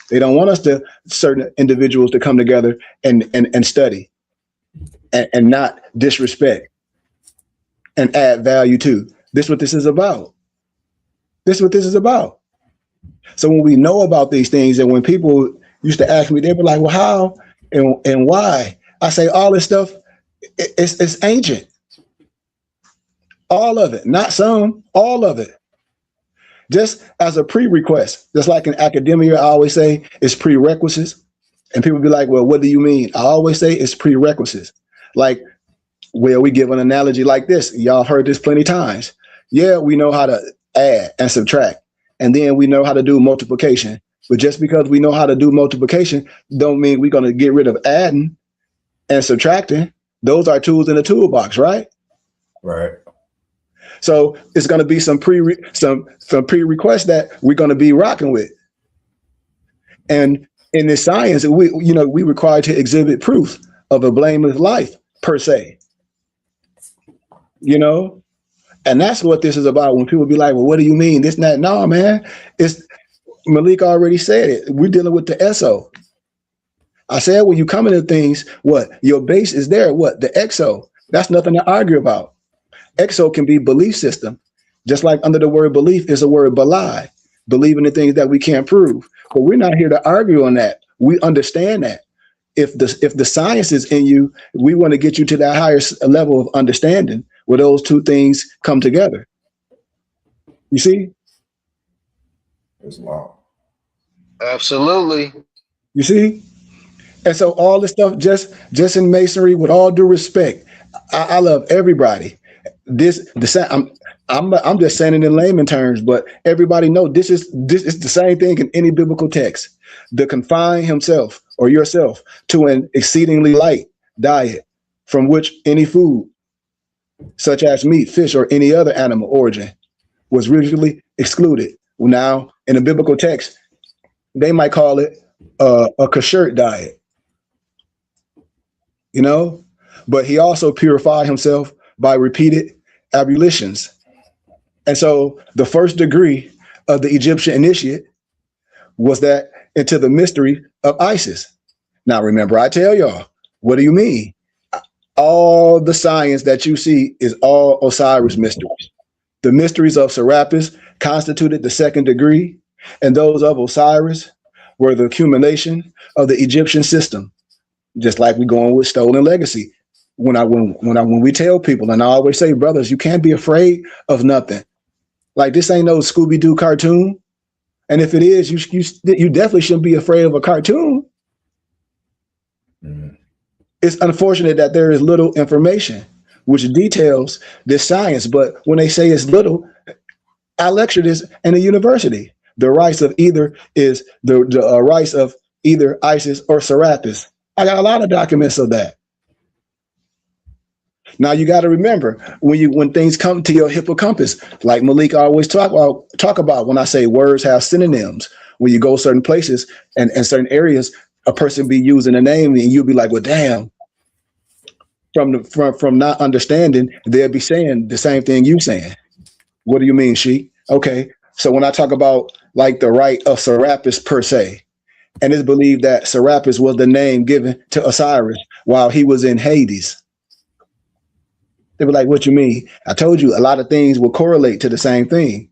[SPEAKER 1] They don't want certain individuals to come together and study and not disrespect and add value to. This is what this is about. This is what this is about. So when we know about these things, and when people used to ask me, they were like, well, how and why? I say all this stuff, it's ancient. All of it, not some, all of it. Just as a pre-request, just like in academia, I always say it's prerequisites. And people be like, well, what do you mean? I always say it's prerequisites. Like, well, we give an analogy like this. Y'all heard this plenty of times. Yeah, we know how to add and subtract, and then we know how to do multiplication. But just because we know how to do multiplication don't mean we're going to get rid of adding and subtracting. Those are tools in the toolbox, right?
[SPEAKER 4] Right.
[SPEAKER 1] So it's going to be some prerequests that we're going to be rocking with. And in this science, we require to exhibit proof of a blameless life per se. And that's what this is about. When people be like, well, what do you mean this and that? No, man, it's Malik already said it. We're dealing with the SO. I said, when you come into things, what your base is there, what the XO, that's nothing to argue about. XO can be belief system, just like under the word belief is a word belie, believe in the things that we can't prove. But we're not here to argue on that. We understand that if the science is in you, we want to get you to that higher level of understanding where those two things come together. You see?
[SPEAKER 4] It's law.
[SPEAKER 5] Absolutely.
[SPEAKER 1] You see? And so all this stuff just in masonry, with all due respect, I love everybody. I'm just saying it in layman terms, but everybody know this is the same thing in any biblical text. To confine himself or yourself to an exceedingly light diet from which any food, such as meat, fish, or any other animal origin, was rigidly excluded. Now, in a biblical text, they might call it a kasher diet, but he also purified himself by repeated ablutions. And so the first degree of the Egyptian initiate was that into the mystery of Isis. Now, remember, I tell y'all, what do you mean? All the science that you see is all Osiris mysteries. The mysteries of Serapis constituted the second degree, and those of Osiris were the accumulation of the Egyptian system. Just like we're going with stolen legacy. When we tell people, and I always say, brothers, you can't be afraid of nothing. Like, this ain't no Scooby-Doo cartoon. And if it is, you definitely shouldn't be afraid of a cartoon. Mm-hmm. It's unfortunate that there is little information which details this science, but when they say it's little, I lecture this in a university. The rights of either is the rights of either Isis or Serapis. I got a lot of documents of that. Now you got to remember when things come to your hippocampus, like Malik always talk about when I say words have synonyms. When you go certain places and certain areas, a person be using a name and you'll be like, well, damn. From not understanding, they'll be saying the same thing you saying. What do you mean, she? Okay, so when I talk about like the right of Serapis per se, and it's believed that Serapis was the name given to Osiris while he was in Hades. They were like, what you mean? I told you a lot of things will correlate to the same thing.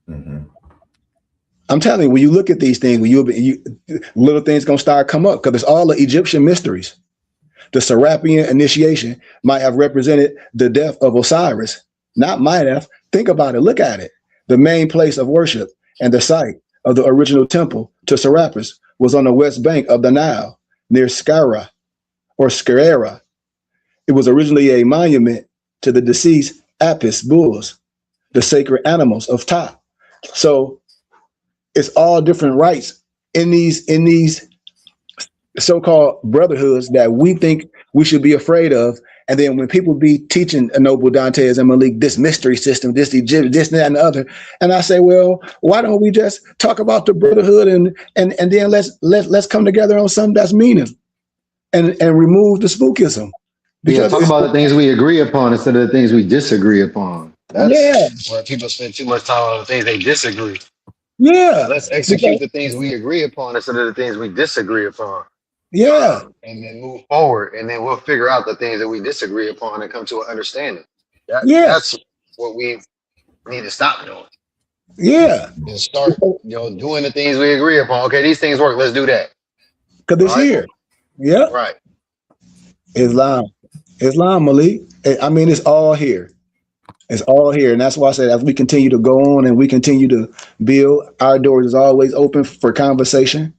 [SPEAKER 1] Mm-hmm. I'm telling you, when you look at these things, little things gonna start come up because it's all the Egyptian mysteries. The Serapian initiation might have represented the death of Osiris. Not might have. Think about it. Look at it. The main place of worship and the site of the original temple to Serapis was on the west bank of the Nile near Skara or Skerera. It was originally a monument to the deceased Apis bulls, the sacred animals of Ta. So it's all different rites in these so-called brotherhoods that we think we should be afraid of. And then when people be teaching Noble Dantes and Malik this mystery system, this Egypt, this, that, and the other, and I say, well, why don't we just talk about the brotherhood and then let's come together on something that's meaning and remove the spookism.
[SPEAKER 5] Because talk about the things we agree upon instead of the things we disagree upon. That's where people spend too much time on the things they disagree.
[SPEAKER 1] Yeah.
[SPEAKER 5] Let's execute the things we agree upon instead of the things we disagree upon.
[SPEAKER 1] Yeah.
[SPEAKER 5] And then move forward, and then we'll figure out the things that we disagree upon and come to an understanding. That's what we need to stop doing.
[SPEAKER 1] Yeah.
[SPEAKER 5] And start doing the things we agree upon. Okay, these things work. Let's do that.
[SPEAKER 1] Because it's here. Yeah.
[SPEAKER 5] Right.
[SPEAKER 1] Islam, Malik. I mean, it's all here. It's all here. And that's why I said as we continue to go on and we continue to build, our doors is always open for conversation,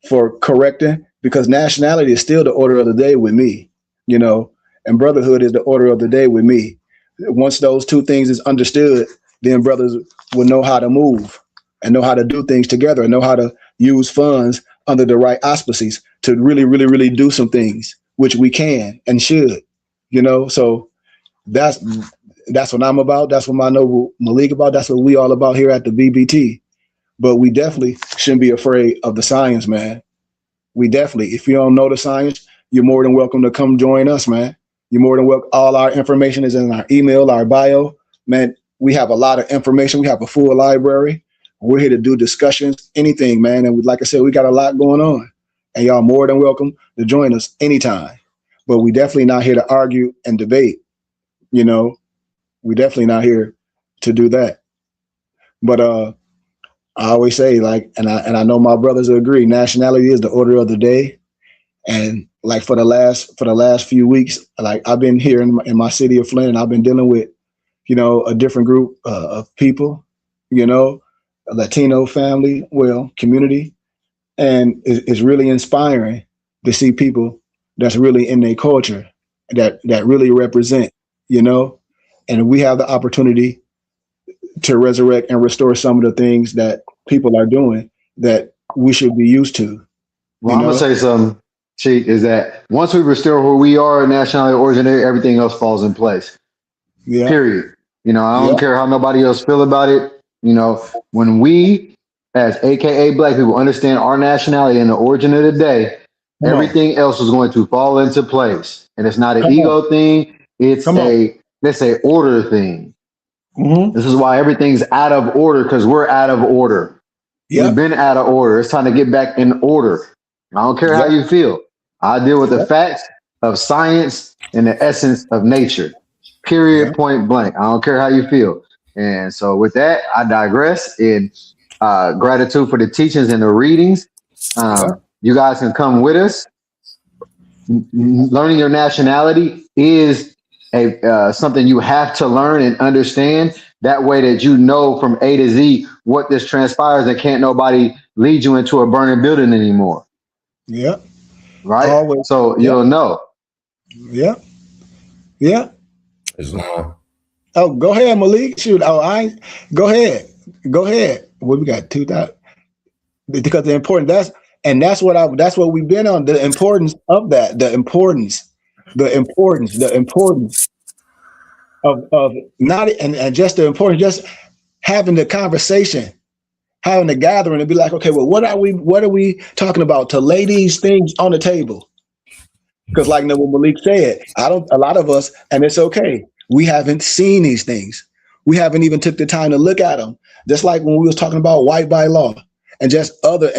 [SPEAKER 1] for correcting, because nationality is still the order of the day with me, you know, and brotherhood is the order of the day with me. Once those two things is understood, then brothers will know how to move and know how to do things together and know how to use funds under the right auspices to really, really, really do some things, which we can and should, you know. So that's what I'm about. That's what my noble Malik about. That's what we all about here at the BBT. But we definitely shouldn't be afraid of the science, man. We definitely, if you don't know the science, you're more than welcome to come join us, man. You're more than welcome. All our information is in our email, our bio. Man, we have a lot of information. We have a full library. We're here to do discussions, anything, man. And like I said, we got a lot going on. And y'all more than welcome to join us anytime. But we definitely not here to argue and debate. You know, we definitely not here to do that. But I always say, like, and I know my brothers agree, nationality is the order of the day. And like for the last few weeks, like I've been here in my city of Flint, and I've been dealing with, you know, a different group of people, you know, a Latino family, community. And it's really inspiring to see people that's really in their culture, that really represent, you know, and we have the opportunity to resurrect and restore some of the things that people are doing that we should be used to.
[SPEAKER 3] Well, I'm going to say something, Chief, is that once we restore who we are, nationality, origin, everything else falls in place. Yeah. Period. You know, I don't care how nobody else feel about it. You know, when we, as AKA Black people, understand our nationality and the origin of the day, everything else is going to fall into place. And it's not an ego thing. It's let's say, order thing. This is why everything's out of order, because we're out of order. We've been out of order. It's time to get back in order. I don't care how you feel. I deal with the facts of science and the essence of nature. Period, point blank. I don't care how you feel. And so with that, I digress. In gratitude for the teachings and the readings. You guys can come with us. Learning your nationality is something you have to learn and understand. That way that you know from A to Z what this transpires, and can't nobody lead you into a burning building anymore. Yeah. Right? Always. So you'll know. Yeah. Yeah.
[SPEAKER 4] Islam.
[SPEAKER 1] Oh, go ahead, Malik. Shoot. Oh, go ahead. Go ahead. What we got? 2,000. Because the important, that's what we've been on. The importance of that. The importance of not, and just the importance, just having the conversation, having the gathering, and be like, okay, well, what are we talking about, to lay these things on the table? Because like what Malik said, a lot of us, and it's okay, we haven't seen these things. We haven't even took the time to look at them. Just like when we was talking about white by law, and just other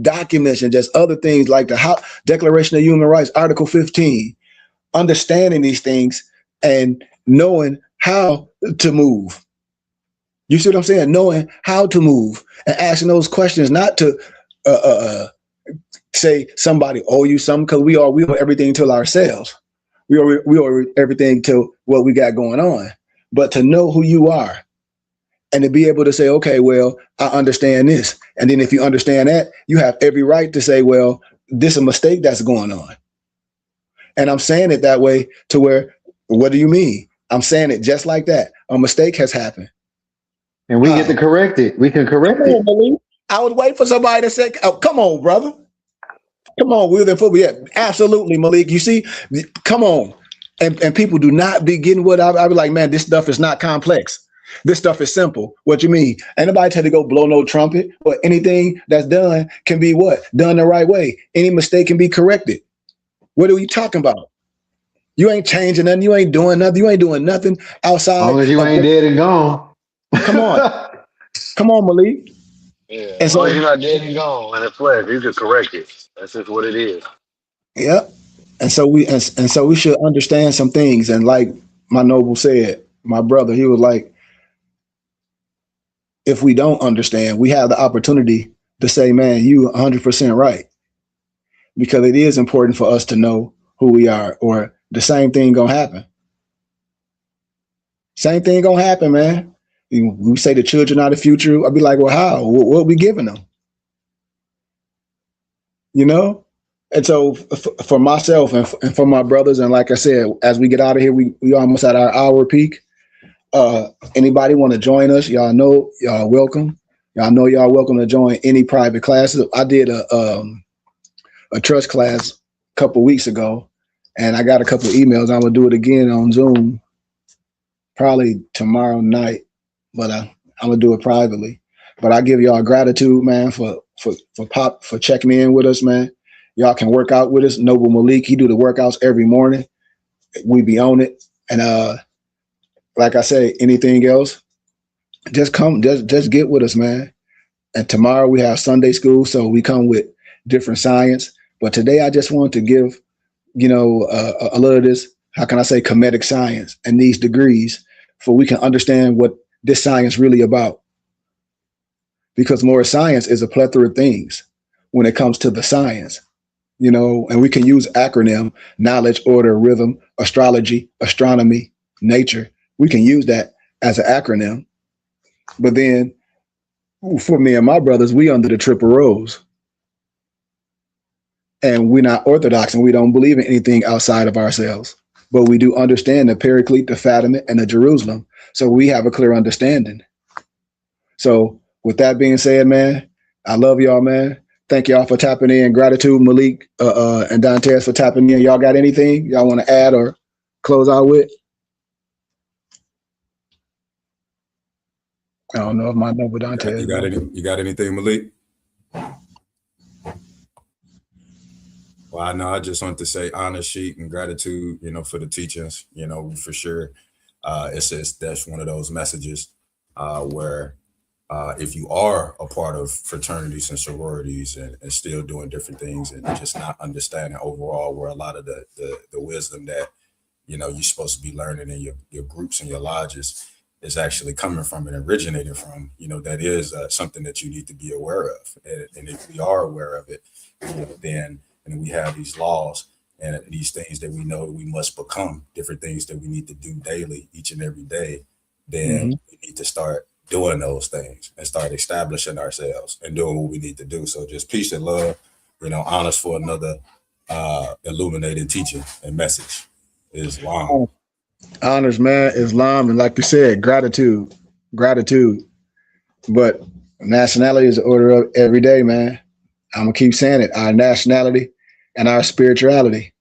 [SPEAKER 1] documents, and just other things like the Declaration of Human Rights, Article 15, understanding these things and knowing how to move. You see what I'm saying? Knowing how to move and asking those questions, not to say somebody owe you something, because we owe everything to ourselves. We owe everything to what we got going on. But to know who you are and to be able to say, okay, well, I understand this. And then if you understand that, you have every right to say, well, this is a mistake that's going on. And I'm saying it that way to where, what do you mean? I'm saying it just like that. A mistake has happened.
[SPEAKER 3] And we get to correct it. We can correct it.
[SPEAKER 1] I would wait for somebody to say, oh, come on, brother. Come on, we're in football. Yeah, absolutely, Malik. You see, come on. And people do not be getting what I be like, man, this stuff is not complex. This stuff is simple. What you mean? Ain't nobody tell you to go blow no trumpet, but anything that's done can be what? Done the right way. Any mistake can be corrected. What are we talking about? You ain't changing nothing. You ain't doing nothing. You ain't doing nothing outside. As
[SPEAKER 3] long as you ain't dead and gone.
[SPEAKER 1] Come on. Come on, Malik.
[SPEAKER 5] Yeah, as long as you're not dead and gone in the flesh, you can correct it. That's just what it is.
[SPEAKER 1] Yeah. And so we should understand some things. And like my noble said, my brother, he was like, if we don't understand, we have the opportunity to say, man, you 100% right. Because it is important for us to know who we are, or the same thing gonna happen. Same thing gonna happen, man. We say the children are the future. I'd be like, well, how? What are we giving them? you know? And so for myself and for my brothers, and like I said, as we get out of here, we almost at our hour peak. Anybody want to join us? Y'all know y'all welcome. Y'all know y'all welcome to join any private classes. I did a trust class a couple weeks ago, and I got a couple of emails. I'm gonna do it again on Zoom, probably tomorrow night, but I'm gonna do it privately. But I give y'all gratitude, man, for checking in with us, man. Y'all can work out with us. Noble Malik, he do the workouts every morning. We be on it. And like I say, anything else, just come, just get with us, man. And tomorrow we have Sunday school, so we come with different science. But today I just want to give, a little of this, how can I say, comedic science and these degrees, for we can understand what this science really about. Because more science is a plethora of things when it comes to the science. And we can use acronym: knowledge, order, rhythm, astrology, astronomy, nature. We can use that as an acronym. But then for me and my brothers, we under the triple rose. And we're not orthodox, and we don't believe in anything outside of ourselves. But we do understand the Paraclete, the Fatima, and the Jerusalem. So we have a clear understanding. So with that being said, man, I love y'all, man. Thank y'all for tapping in. Gratitude, Malik and Dantes, for tapping in. Y'all got anything y'all want to add or close out with? I don't know if my number Dantes.
[SPEAKER 4] You got anything, Malik? Well, I know I just want to say honor, sheet, and gratitude, for the teachings, for sure. That's one of those messages where if you are a part of fraternities and sororities and still doing different things and just not understanding overall where a lot of the wisdom that, you're supposed to be learning in your groups and your lodges is actually coming from and originating from, that is something that you need to be aware of. And if we are aware of it, then we have these laws and these things that we know that we must become, different things that we need to do daily, each and every day, then we need to start doing those things and start establishing ourselves and doing what we need to do. So just peace and love, honors for another illuminated teaching and message. Islam.
[SPEAKER 1] Honors, man, Islam, and like you said, gratitude. But nationality is the order of every day, man. I'm gonna keep saying it. Our nationality and our spirituality.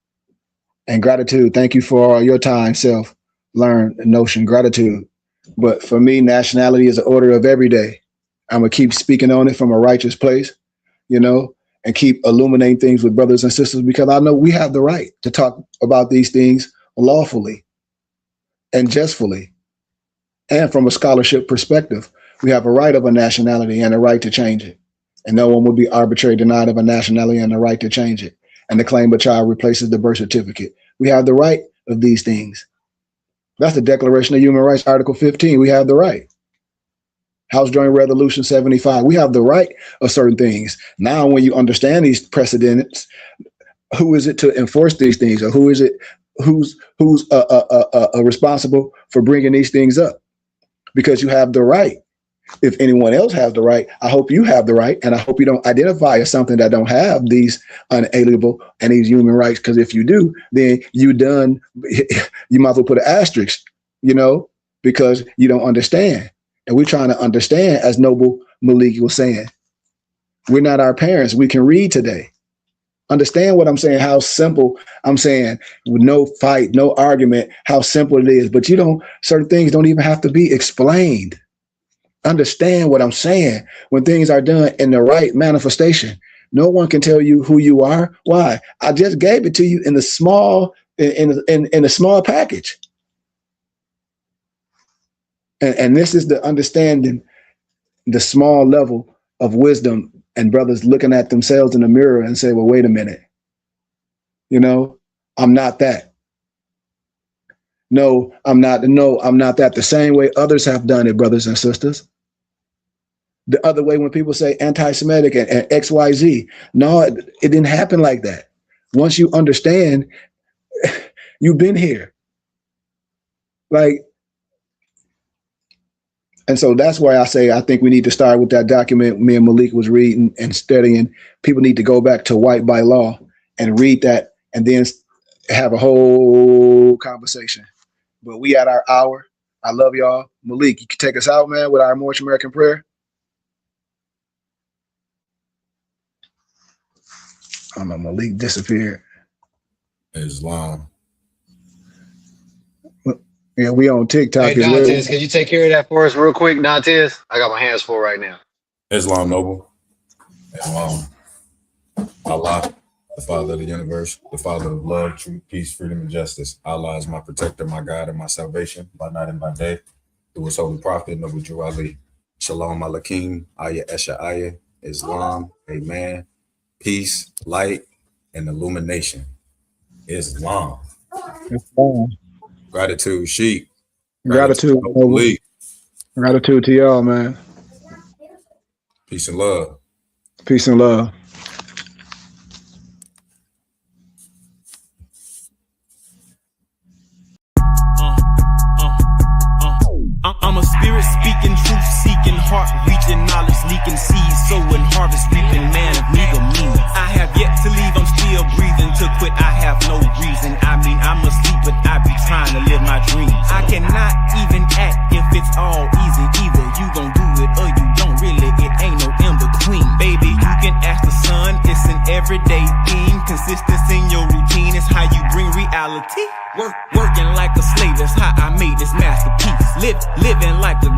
[SPEAKER 1] And gratitude. Thank you for all your time, self-learned notion, gratitude. But for me, nationality is the order of every day. I'm gonna keep speaking on it from a righteous place, and keep illuminating things with brothers and sisters, because I know we have the right to talk about these things lawfully and justfully. And from a scholarship perspective, we have a right of a nationality and a right to change it. And no one will be arbitrarily denied of a nationality and the right to change it. And the claim of child replaces the birth certificate. We have the right of these things. That's the Declaration of Human Rights, Article 15. We have the right. House Joint Resolution 75. We have the right of certain things. Now, when you understand these precedents, who is it to enforce these things, or who's responsible for bringing these things up? Because you have the right. If anyone else has the right, I hope you have the right, and I hope you don't identify as something that don't have these unalienable and these human rights. Because if you do, then you might as well put an asterisk, because you don't understand. And we're trying to understand, as Noble Malik was saying. We're not our parents. We can read today. Understand what I'm saying, how simple I'm saying, with no fight, no argument, how simple it is. But certain things don't even have to be explained. Understand what I'm saying. When things are done in the right manifestation, no one can tell you who you are. Why? I just gave it to you in the small, in a small package. And this is the understanding, the small level of wisdom, and brothers looking at themselves in the mirror and say, well, wait a minute. I'm not that. No, I'm not that. The same way others have done it, brothers and sisters. The other way, when people say anti-Semitic and XYZ, no, it didn't happen like that. Once you understand, you've been here. Like, And so that's why I say I think we need to start with that document me and Malik was reading and studying. People need to go back to White by Law and read that and then have a whole conversation. But we at our hour. I love y'all. Malik, you can take us out, man, with our Moorish American prayer. I don't know, Malik disappeared.
[SPEAKER 4] Islam.
[SPEAKER 1] Yeah, we on TikTok.
[SPEAKER 5] Hey, Dantes, can you take care of that for us real quick, Dantes? I got my hands full right now.
[SPEAKER 4] Islam Noble. Islam. Allah, the Father of the universe, the Father of love, truth, peace, freedom, and justice. Allah is my protector, my guide, and my salvation by night and by day. Through his holy prophet, Noble Drew Ali. Shalom Alakim, Ayah Esha Ayah, Islam, Amen, peace, light, and illumination. Islam. Gratitude, Sheik.
[SPEAKER 1] Gratitude. Gratitude to y'all, man.
[SPEAKER 4] Peace and love.
[SPEAKER 1] Peace and love.
[SPEAKER 2] I'm a spirit speaking, truth seeking, heart reaching, knowledge leaking, seeds sowing, harvest reaping, man of meager means. I have yet to leave, I'm still breathing. To quit, I have no reason. I mean, I'm asleep, but I be trying to live my dream. I cannot even act if it's all easy. Either you gon' do it or you don't really. It ain't no in between. Baby, you can ask the sun. It's an everyday theme. Consistency in your routine is how you bring reality. Working like a slave, that's how I made this masterpiece. Living like a